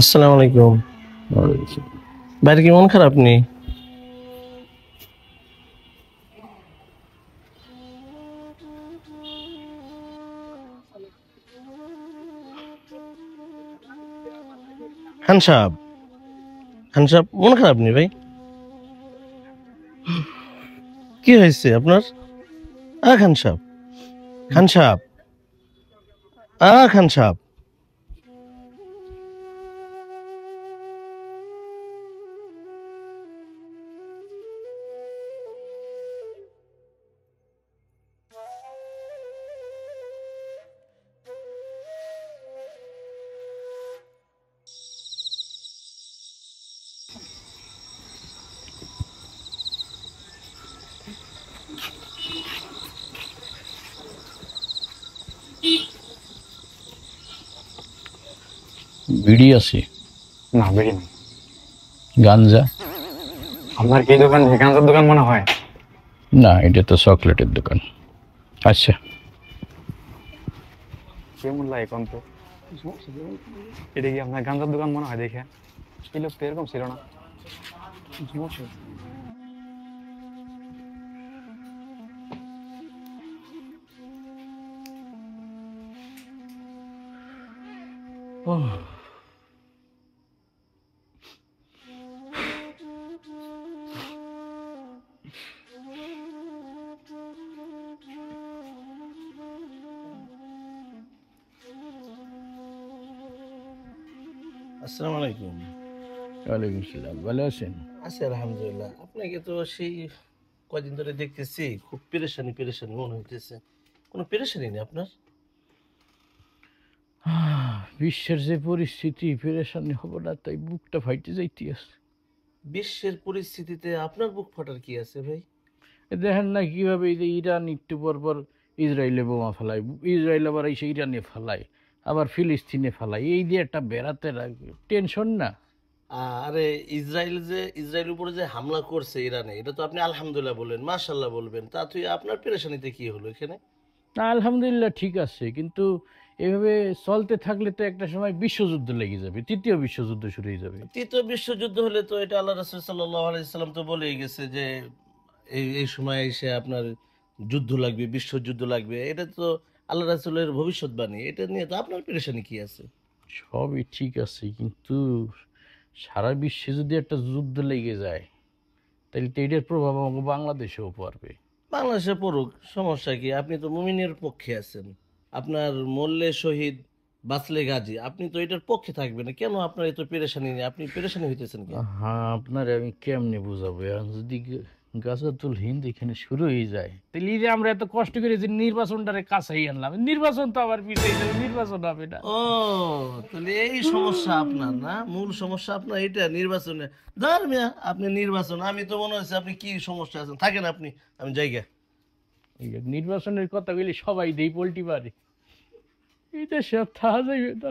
আসসালামু আলাইকুম। বাইরে কি মন খারাপ নেই? খান সাহেব, খান সাহেব মন খারাপ নেই ভাই? কি হয়েছে আপনার? খান সাহেব, খান সাহেব, খান সাহেব। বিড়ি আছে? না, বেরি নেই। গাঞ্জা? আপনার কি দোকান গাঁজার দোকান মনে হয়? না, এটা তো চকলেটের দোকান। আচ্ছা, কেমন লাগে কোন তো? এটা কি আপনার গাঁজার দোকান মনে হয়? দেখে এই লোক তো এরকম ছিল না। আসসালামু আলাইকুম। ওয়ালাইকুম সালাম। ভালো আছেন? আছি আলহামদুলিল্লাহ। আপনাকে তো সেই কয়দিন ধরে দেখতেছি, খুব পেরেশানি পেরেশানি মনে হইতেছে। কোনো পেরেশানি নেই আপনার? বিশ্বের যে পরিস্থিতি, পেরেশানি হবো না তাই বুকটা ফাইটে যাইতে আছে। বিশ্বের পরিস্থিতিতে আপনার বুক ফাটার কি আছে ভাই? দেখেন না কিভাবে এই যে ইরান একটু পর পর ইসরায়েলে বোমা ফেলায়, ইসরায়েল আবার এসে ইরানে ফেলায়, আবার ফিলিস্তিনে ফেলায়, এই যে একটা বেড়াতে টেনশন না। আরে ইসরায়েলের উপরে যে হামলা করছে ইরানে, এটা তো আপনি আলহামদুলিল্লাহ বললেন, মাশাআল্লাহ বলবেন, তা তুই আপনার পেরেশানিতে কি হলো এখানে? না, আলহামদুলিল্লাহ ঠিক আছে, কিন্তু এভাবে চলতে থাকলে তো একটা সময় বিশ্বযুদ্ধ লেগে যাবে, তৃতীয় বিশ্বযুদ্ধ শুরু হয়ে যাবে। তৃতীয় বিশ্বযুদ্ধ হলে তো এটা আল্লাহ রাসূল সাল্লাল্লাহু আলাইহি সাল্লাম তো বলেই গেছে যে এই এই সময় এসে আপনার যুদ্ধ লাগবে, বিশ্বযুদ্ধ লাগবে। এটা তো আল্লাহ রাসূলের ভবিষ্যৎবাণী। এটা নিয়ে তো আপনার পেরেশানি কি আছে? সবই ঠিক আছে, কিন্তু সারা বিশ্বে যদি একটা যুদ্ধ লেগে যায় তাহলে তো এটার প্রভাব আমাকে বাংলাদেশেও পড়বে। বাংলাদেশে পড়ুক, সমস্যা কি? আপনি তো মুমিনের পক্ষে আছেন। আপনার মরলে শহীদ, বাঁচলে গাজী। আপনি তো এটার পক্ষে থাকবেন না। কেন আপনার এত পেরেশানি নিয়ে আপনি পেরেশানি হইতেছেন কেন? হ্যাঁ, আপনার আমি কেমনে বুঝাবো, এখন যদি গাজাতুল হিন্দ এখানে শুরু হয়ে যায় তাহলে এই যে আমরা এত কষ্ট করে যে নির্বাচনটারে কাছেই আনলাম, নির্বাচন তো আবার পিছিয়ে যাবে, নির্বাচন হবে না। ও, তাহলে এই সমস্যা আপনার, না? মূল সমস্যা আপনার এটা নির্বাচনে। ধর মিয়া, আপনি নির্বাচন, আমি তো মনে হচ্ছে আপনি কি সমস্যা আছেন, থাকেন আপনি, আমি জায়গা। এই যে নির্বাচনের কথা বলি সবাই দেই পোল্টি পারে, এটা সব থাকা যাবে না।